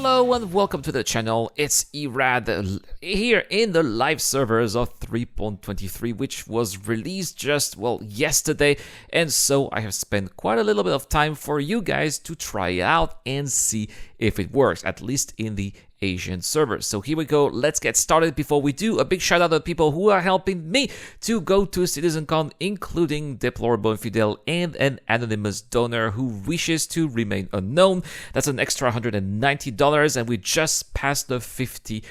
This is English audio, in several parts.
Hello and welcome to the channel. It's Irad here in the live servers of 3.23, which was released just, well, yesterday, and so I have spent quite a little bit of time for you guys to try it out and see if it works, at least in the Asian servers. So here we go, let's get started. Before we do, a big shout out to the people who are helping me to go to CitizenCon, including Deplorable Infidel and an anonymous donor who wishes to remain unknown. That's an extra $190, and we just passed the 50%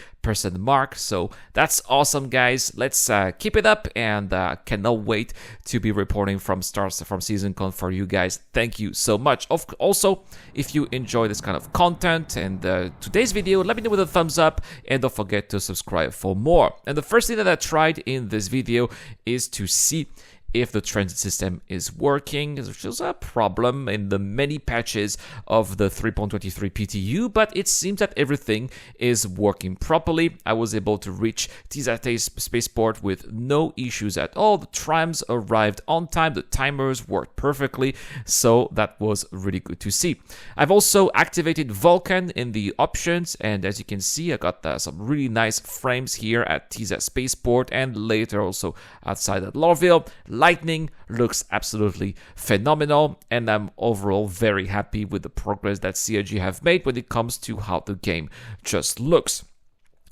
mark, so that's awesome, guys. Let's keep it up, and cannot wait to be reporting from CitizenCon for you guys. Thank you so much. Also, if you enjoy this kind of content and today's video, let me know with a thumbs up, and don't forget to subscribe for more. And the first thing that I tried in this video is to see if the transit system is working, which is a problem in the many patches of the 3.23 PTU, but it seems that everything is working properly. I was able to reach Tizate Spaceport with no issues at all. The trams arrived on time, the timers worked perfectly, so that was really good to see. I've also activated Vulkan in the options, and as you can see, I got some really nice frames here at Tizate Spaceport and later also outside at Lorville. Lightning looks absolutely phenomenal, and I'm overall very happy with the progress that CIG have made when it comes to how the game just looks.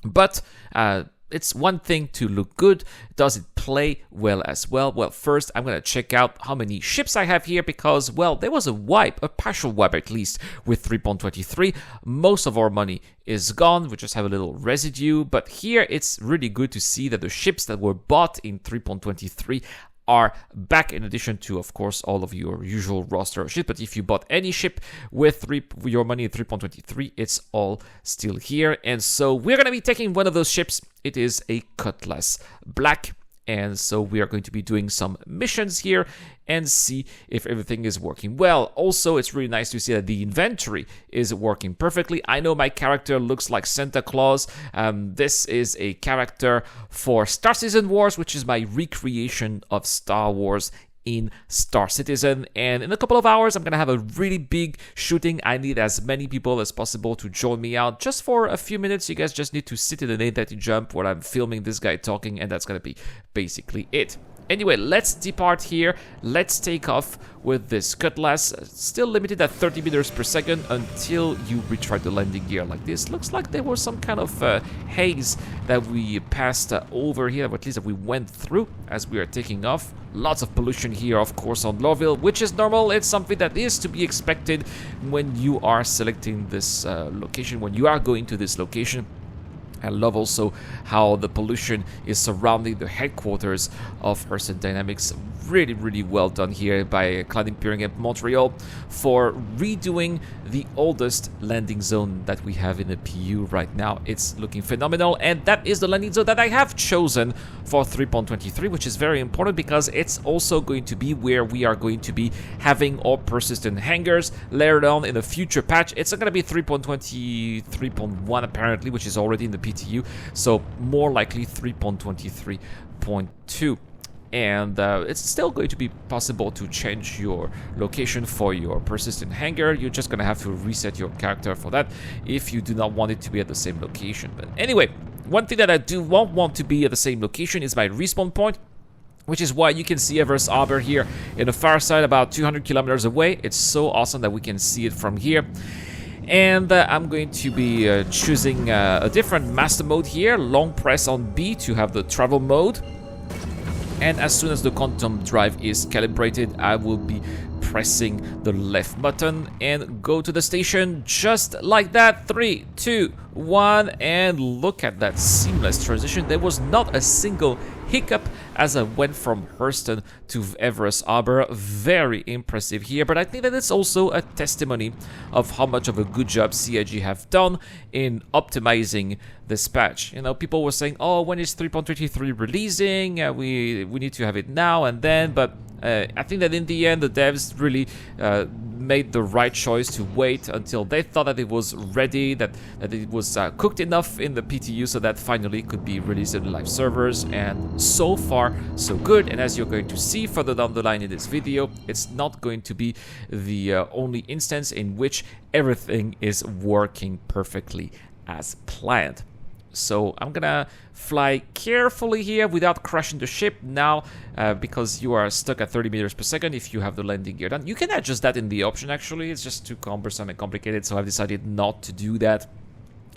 But it's one thing to look good. Does it play well as well? Well, first I'm going to check out how many ships I have here because, well, there was a wipe, a partial wipe at least, with 3.23. Most of our money is gone. We just have a little residue. But here it's really good to see that the ships that were bought in 3.23 are back, in addition to, of course, all of your usual roster of ships. But if you bought any ship with your money in 3.23, it's all still here. And so we're going to be taking one of those ships. It is a Cutlass Black. And so we are going to be doing some missions here and see if everything is working well. Also, it's really nice to see that the inventory is working perfectly. I know my character looks like Santa Claus. This is a character for Star Citizen Wars, which is my recreation of Star Wars in Star Citizen, and in a couple of hours I'm gonna have a really big shooting. I need as many people as possible to join me out just for a few minutes. You guys just need to sit in an 830 jump while I'm filming this guy talking, and that's gonna be basically it. Anyway, let's depart here. Let's take off with this Cutlass, still limited at 30 meters per second until you retract the landing gear like this. Looks like there was some kind of haze that we passed over here, or at least that we went through as we are taking off. Lots of pollution here, of course, on Lorville, which is normal. It's something that is to be expected when you are selecting this location, when you are going to this location. I love also how the pollution is surrounding the headquarters of Hearst Dynamics. Really, really well done here by Cloud Imperium at Montreal for redoing the oldest landing zone that we have in the PU right now. It's looking phenomenal, and that is the landing zone that I have chosen for 3.23, which is very important because it's also going to be where we are going to be having our persistent hangars later on in a future patch. It's not going to be 3.23.1 apparently, which is already in the PTU, so more likely 3.23.2. And it's still going to be possible to change your location for your persistent hangar. You're just going to have to reset your character for that if you do not want it to be at the same location. But anyway, one thing that I do want to be at the same location is my respawn point, which is why you can see Everest Harbor here in the far side about 200 kilometers away. It's so awesome that we can see it from here. And I'm going to be choosing a different master mode here. Long press on B to have the travel mode. And as soon as the quantum drive is calibrated, I will be pressing the left button and go to the station just like that. 3, 2, 1, and look at that seamless transition. There was not a single hiccup as I went from Hurston to Everest Harbor. Very impressive here, but I think that it's also a testimony of how much of a good job CIG have done in optimizing this patch. You know, people were saying, oh, when is 3.23 releasing? We need to have it now and then, but I think that in the end, the devs really made the right choice to wait until they thought that it was ready, that it was cooked enough in the PTU so that finally it could be released in the live servers. And so far, so good. And as you're going to see further down the line in this video, it's not going to be the only instance in which everything is working perfectly as planned. So I'm gonna fly carefully here without crashing the ship now, because you are stuck at 30 meters per second if you have the landing gear done. You can adjust that in the option actually, it's just too cumbersome and complicated, so I've decided not to do that.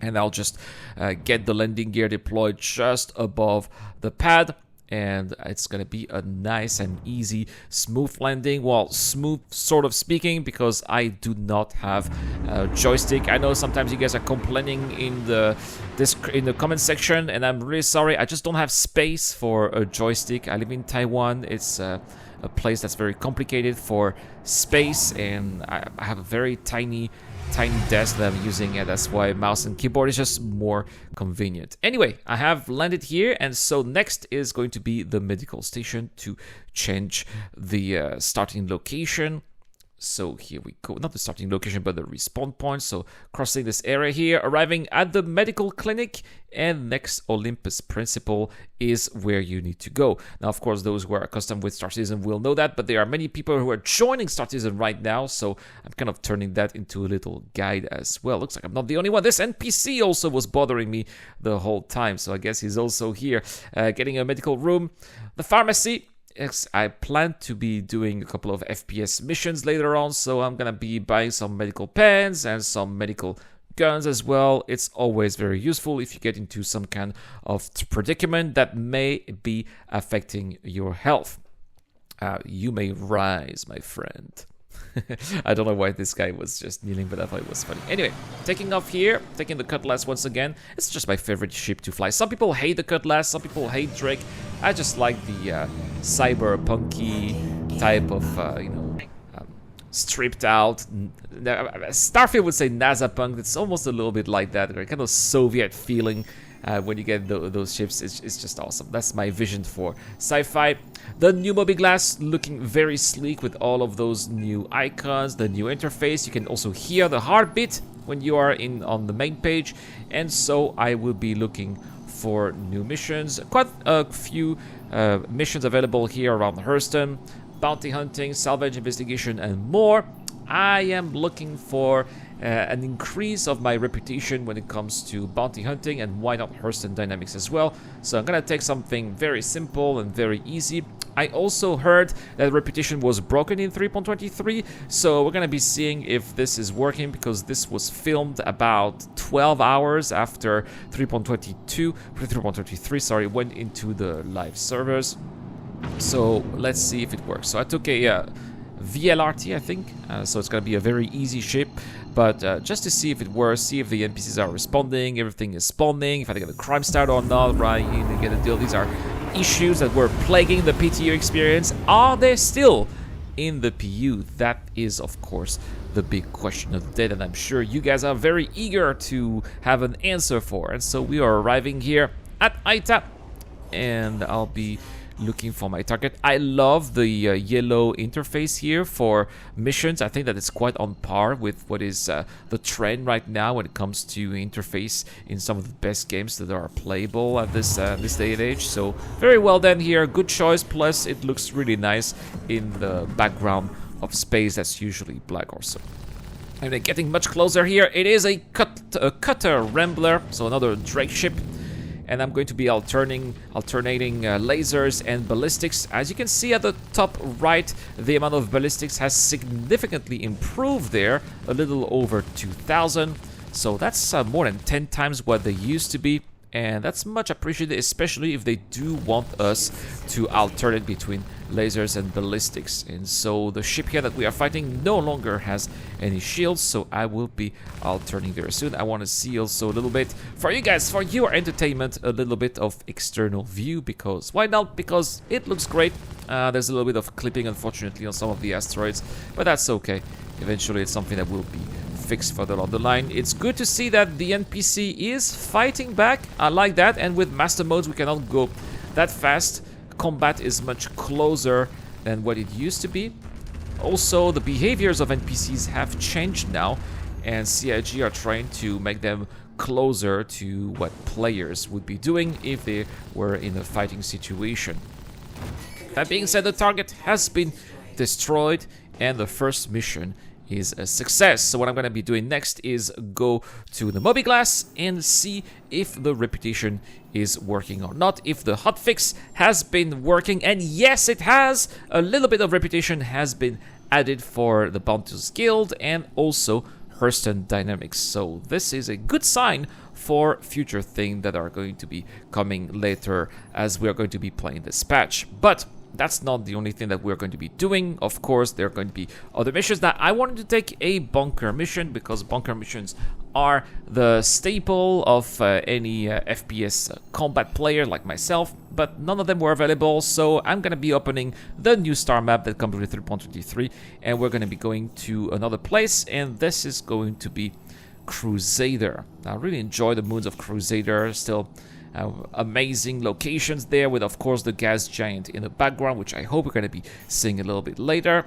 And I'll just get the landing gear deployed just above the pad. And it's gonna be a nice and easy, smooth landing. Well, smooth sort of speaking, because I do not have a joystick. I know sometimes you guys are complaining in the comment section, and I'm really sorry. I just don't have space for a joystick. I live in Taiwan. It's a place that's very complicated for space, and I have a very tiny desk that I'm using, and that's why mouse and keyboard is just more convenient. Anyway, I have landed here, and so next is going to be the medical station to change the starting location. So here we go, not the starting location but the respawn point. So crossing this area here, arriving at the medical clinic, and next Olympus Principal is where you need to go. Now of course those who are accustomed with Star Citizen will know that, but there are many people who are joining Star Citizen right now, so I'm kind of turning that into a little guide as well. Looks like I'm not the only one. This NPC also was bothering me the whole time, so I guess he's also here getting a medical room. The pharmacy, I plan to be doing a couple of FPS missions later on, so I'm gonna be buying some medical pens and some medical guns as well. It's always very useful if you get into some kind of predicament that may be affecting your health. You may rise, my friend. I don't know why this guy was just kneeling, but I thought it was funny. Anyway, taking off here, taking the Cutlass once again. It's just my favorite ship to fly. Some people hate the Cutlass, some people hate Drake. I just like the cyberpunky type of, stripped out. Starfield would say NASA punk. It's almost a little bit like that, kind of Soviet feeling. When you get those ships, it's just awesome. That's my vision for sci-fi. The new mobiGlas looking very sleek with all of those new icons, the new interface. You can also hear the heartbeat when you are on the main page. And so I will be looking for new missions. Quite a few missions available here around Hurston. Bounty hunting, salvage investigation, and more. I am looking for an increase of my reputation when it comes to bounty hunting, and why not Hurston dynamics as well. So I'm gonna take something very simple and very easy. I also heard that reputation was broken in 3.23, so we're gonna be seeing if this is working, because this was filmed about 12 hours after 3.23 sorry, went into the live servers. So let's see if it works. So I took a VLRT, I think, so it's gonna be a very easy ship, but just to see if it works, see if the NPCs are responding, everything is spawning, if I get a crime start or not, right? You need to get a deal. These are issues that were plaguing the PTU experience. Are they still in the PU? That is, of course, the big question of the day that I'm sure you guys are very eager to have an answer for. And so we are arriving here at ITA, and I'll be looking for my target. I love the yellow interface here for missions. I think that it's quite on par with what is the trend right now when it comes to interface in some of the best games that are playable at this day and age. So very well done here, good choice. Plus it looks really nice in the background of space that's usually black or so. And then getting much closer here, it is a cutter Rambler, so another Drake ship. And I'm going to be alternating lasers and ballistics. As you can see at the top right, the amount of ballistics has significantly improved there, a little over 2,000. So that's more than 10 times what they used to be. And that's much appreciated, especially if they do want us to alternate between lasers and ballistics. And so the ship here that we are fighting no longer has any shields, so I will be alternating very soon. I want to see also a little bit, for you guys, for your entertainment, a little bit of external view, because why not? Because it looks great. There's a little bit of clipping, unfortunately, on some of the asteroids, but that's okay. Eventually it's something that will be fixed further on the line. It's good to see that the NPC is fighting back. I like that, and with master modes we cannot go that fast. Combat is much closer than what it used to be. Also, the behaviors of NPCs have changed now, and CIG are trying to make them closer to what players would be doing if they were in a fighting situation. That being said, the target has been destroyed and the first mission is a success. So what I'm going to be doing next is go to the Mobiglass and see if the reputation is working or not, if the hotfix has been working, and yes it has. A little bit of reputation has been added for the Bounties Guild and also Hurston Dynamics. So this is a good sign for future things that are going to be coming later as we are going to be playing this patch. But that's not the only thing that we're going to be doing. Of course, there are going to be other missions. That I wanted to take a bunker mission because bunker missions are the staple of any FPS combat player like myself, but none of them were available, so I'm going to be opening the new star map that comes with 3.23, and we're going to be going to another place, and this is going to be Crusader. I really enjoy the moons of Crusader. Still amazing locations there with, of course, the gas giant in the background, which I hope we're going to be seeing a little bit later.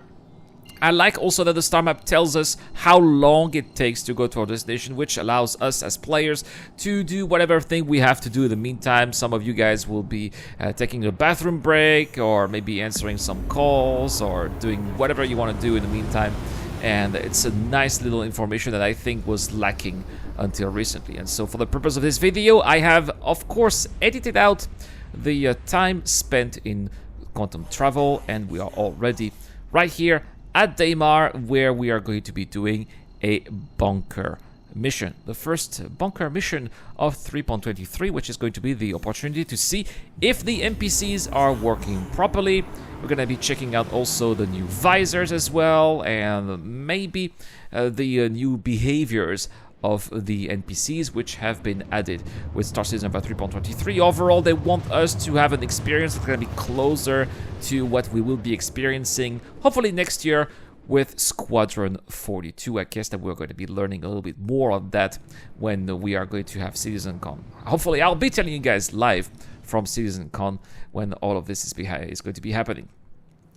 I like also that the star map tells us how long it takes to go to our destination, which allows us as players to do whatever thing we have to do in the meantime. Some of you guys will be taking a bathroom break, or maybe answering some calls, or doing whatever you want to do in the meantime. And it's a nice little information that I think was lacking until recently. And so for the purpose of this video, I have, of course, edited out the time spent in quantum travel, and we are already right here at Daymar, where we are going to be doing a bunker mission. The first bunker mission of 3.23, which is going to be the opportunity to see if the NPCs are working properly. We're going to be checking out also the new visors as well, and maybe the new behaviors of the NPCs, which have been added with Star Citizen 3.23. Overall, they want us to have an experience that's going to be closer to what we will be experiencing, hopefully next year, with Squadron 42. I guess that we're going to be learning a little bit more on that when we are going to have CitizenCon. Hopefully, I'll be telling you guys live from CitizenCon when all of this is going to be happening.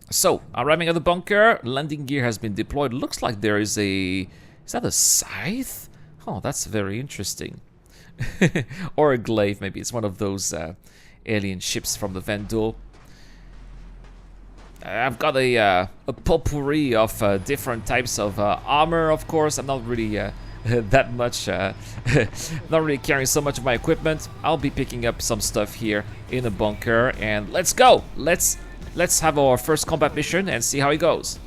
So, arriving at the bunker, landing gear has been deployed. Looks like there is a... Is that a scythe? Oh, that's very interesting. Or a glaive, maybe. It's one of those alien ships from the Vendor. I've got a potpourri of different types of armor, of course. I'm not really that much, not really carrying so much of my equipment. I'll be picking up some stuff here in the bunker, and let's go! Let's have our first combat mission and see how it goes.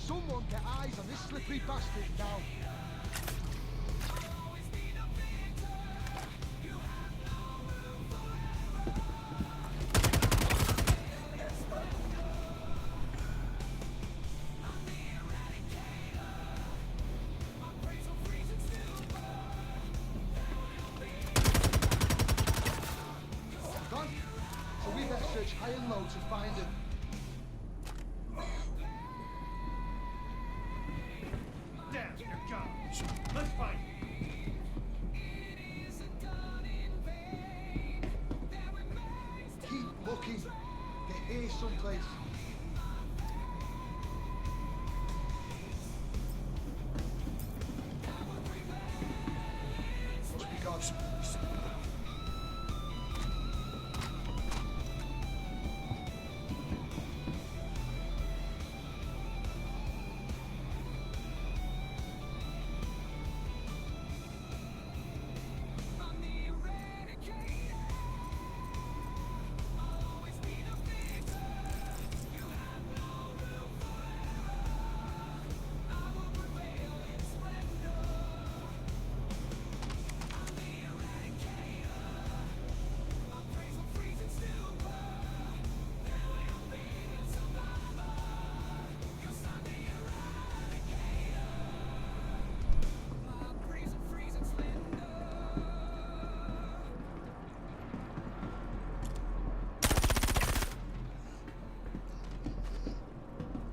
Someone get eyes on this slippery bastard now. Gone? So we better search high and low to find him. Down, you're gone.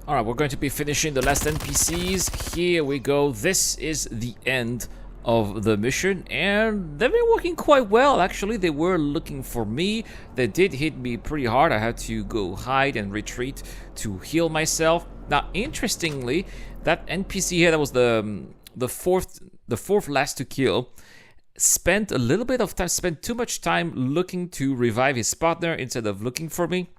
Alright, we're going to be finishing the last NPCs. Here we go. This is the end of the mission, and they've been working quite well. Actually, they were looking for me. They did hit me pretty hard. I had to go hide and retreat to heal myself. Now, interestingly, that NPC here, that was the fourth last to kill, spent a little bit of time, spent too much time looking to revive his partner instead of looking for me.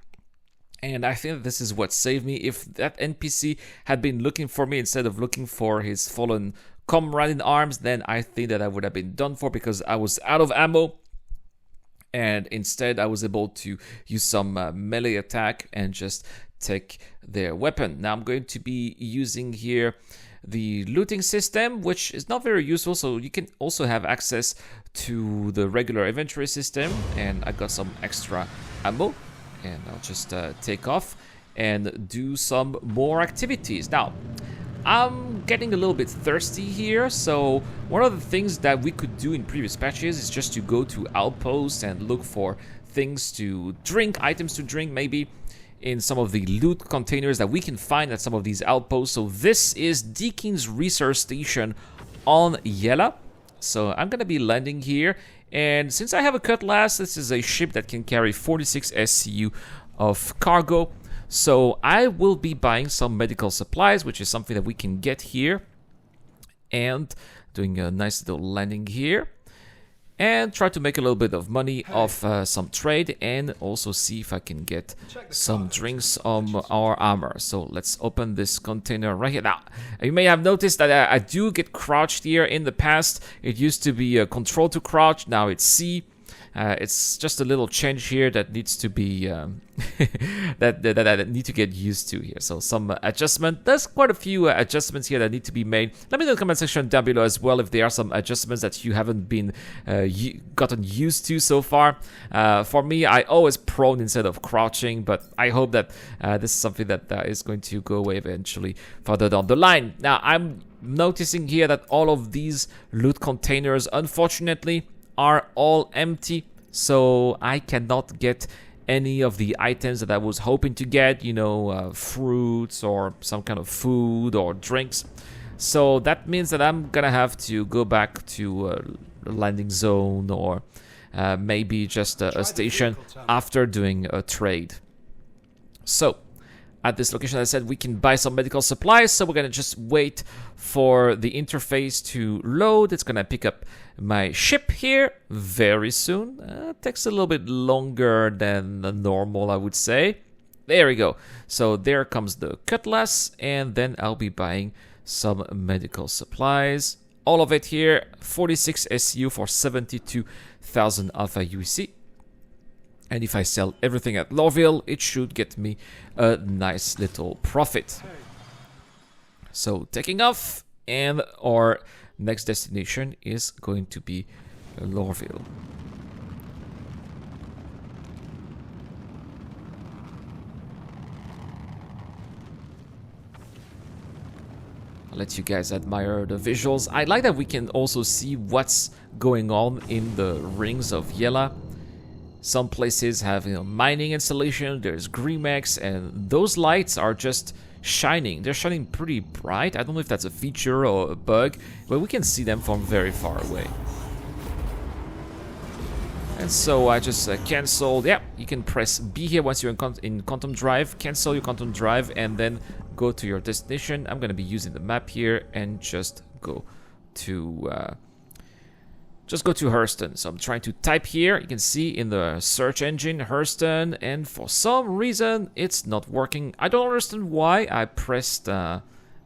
And I think this is what saved me. If that NPC had been looking for me instead of looking for his fallen comrade in arms, then I think that I would have been done for, because I was out of ammo. And instead, I was able to use some melee attack and just take their weapon. Now I'm going to be using here the looting system, which is not very useful. So you can also have access to the regular inventory system. And I got some extra ammo. And I'll just take off and do some more activities. Now, I'm getting a little bit thirsty here, so one of the things that we could do in previous patches is just to go to outposts and look for things to drink, items to drink, maybe in some of the loot containers that we can find at some of these outposts. So this is Deakin's Research Station on Yela. So I'm gonna be landing here. And since I have a cutlass, this is a ship that can carry 46 SCU of cargo. So I will be buying some medical supplies, which is something that we can get here. And doing a nice little landing here. And try to make a little bit of money off some trade. And also see if I can get some drinks on our armor. So let's open this container right here. Now, you may have noticed that I do get crouched here in the past. It used to be control to crouch. Now it's C. It's just a little change here that needs to be that I need to get used to here. So some adjustment. There's quite a few adjustments here that need to be made. Let me know in the comment section down below as well if there are some adjustments that you haven't been gotten used to so far. For me, I always prone instead of crouching, but I hope that this is something that is going to go away eventually further down the line. Now I'm noticing here that all of these loot containers, unfortunately, are all empty, so I cannot get any of the items that I was hoping to get, you know, fruits or some kind of food or drinks. So that means that I'm gonna have to go back to a landing zone or maybe just a station after doing a trade. So at this location, as I said, we can buy some medical supplies, so we're gonna just wait for the interface to load. It's gonna pick up my ship here very soon. It takes a little bit longer than normal, I would say. There we go. So there comes the cutlass, and then I'll be buying some medical supplies. All of it here, 46 SU for 72,000 Alpha UC. And if I sell everything at Lorville, it should get me a nice little profit. So taking off, and our next destination is going to be Lorville. I'll let you guys admire the visuals. I like that we can also see what's going on in the rings of Yela. Some places have, you know, mining installation, there's Grimex, and those lights are just shining. They're shining pretty bright. I don't know if that's a feature or a bug, but we can see them from very far away. And so I just canceled. Yeah, you can press B here once you're in Quantum Drive. Cancel your Quantum Drive and then go to your destination. I'm going to be using the map here and just go to Hurston. So I'm trying to type here. You can see in the search engine Hurston, and for some reason it's not working. I don't understand why. I pressed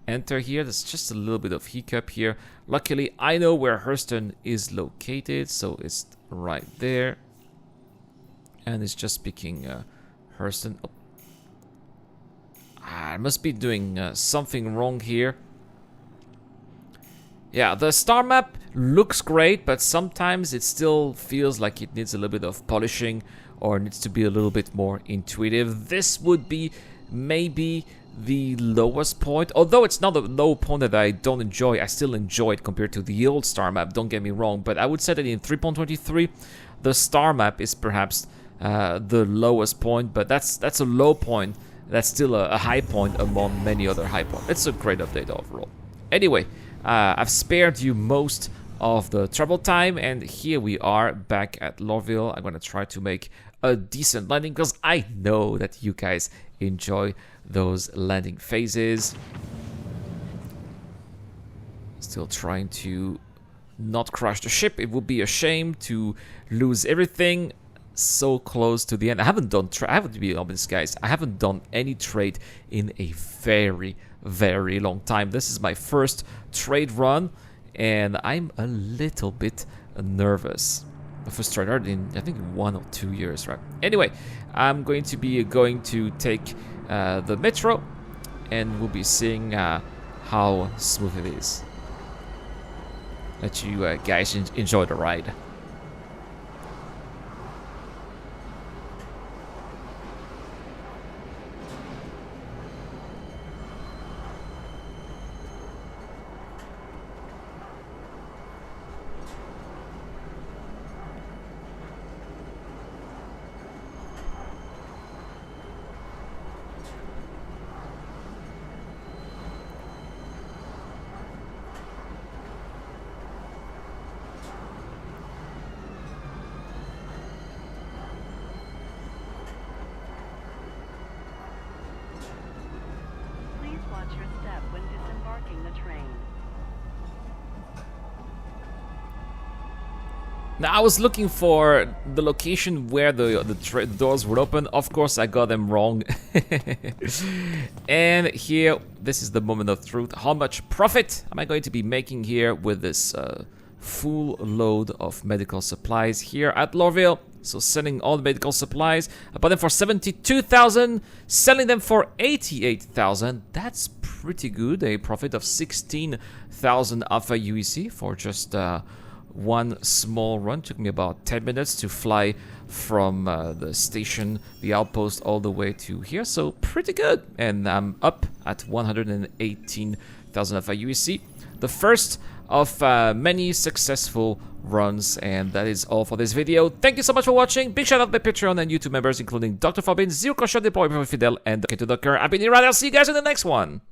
enter here. There's just a little bit of hiccup here. Luckily, I know where Hurston is located, so it's right there. And it's just picking Hurston. Oh. I must be doing something wrong here. Yeah, the star map looks great, but sometimes it still feels like it needs a little bit of polishing or needs to be a little bit more intuitive. This would be maybe the lowest point, although it's not a low point that I don't enjoy. I still enjoy it compared to the old star map, don't get me wrong, but I would say that in 3.23 the star map is perhaps the lowest point, but that's a low point that's still a high point among many other high points. It's a great update overall. Anyway, I've spared you most of the travel time, and here we are back at Lorville. I'm gonna try to make a decent landing because I know that you guys enjoy those landing phases. Still trying to not crash the ship. It would be a shame to lose everything so close to the end. I haven't to be honest, guys. I haven't done any trade in a very, very long time. This is my first trade run, and I'm a little bit nervous. The first trade run in, I think, 1 or 2 years, right? Anyway, I'm going to take the metro, and we'll be seeing how smooth it is. Let you guys enjoy the ride. Now, I was looking for the location where the doors would open. Of course, I got them wrong. And here, this is the moment of truth. How much profit am I going to be making here with this full load of medical supplies here at Lorville? So selling all the medical supplies. I bought them for 72,000, selling them for 88,000. That's pretty good. A profit of 16,000 Alpha UEC for just one small run. Took me about 10 minutes to fly from the station, the outpost, all the way to here. So pretty good. And I'm up at 118,000 Alpha UEC. The first of many successful runs, and that is all for this video. Thank you so much for watching. Big shout out to my Patreon and YouTube members, including Dr. Fabin, Zero Caution Deploy, Fidel, and K2 Docker. I've been Irad. I'll see you guys in the next one.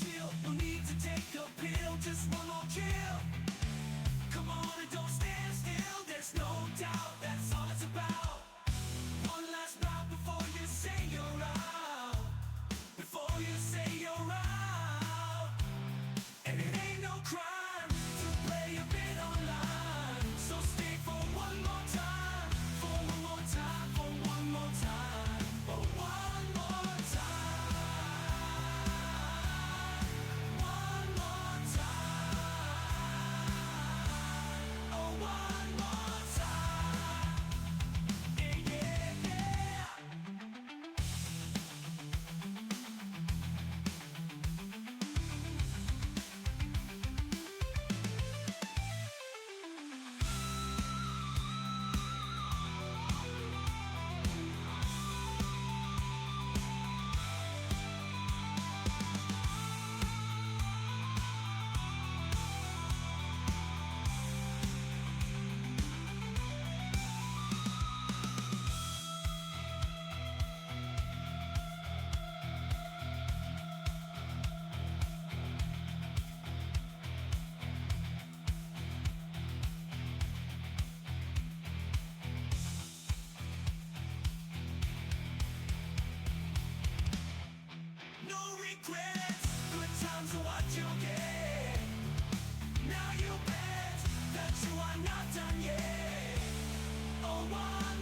Chill, no need to take a pill, just one more kill. Come on and don't stand still, there's no doubt that's all it's about. One last bout before you say you're out. Before you say you're out. And it ain't no crime to play a bit online. So stay for one more time, for one more time, for one more time, for one more time. Good times are what you get. one.